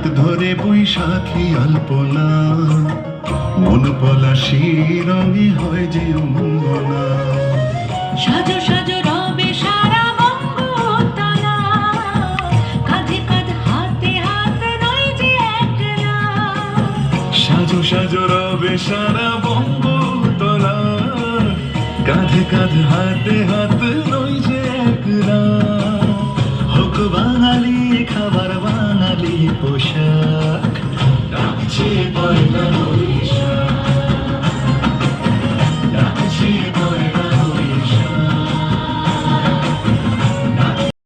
হাত ধরে বৈশাখী আলপনা, মন পলাশি রঙে হয় যে অঙ্গনা। সাজো সাজো রবে সারা বঙ্গতলা, কাঁধে কাঁধ হাতে হাত নয় যে একলা। সাজো সাজো রবে সারা বঙ্গতলা, কাঁধে কাঁধ হাতে হাত নয় যে একলা। হোক বাঙালি খাবার বাঙালি পোশাক, নাচে পরে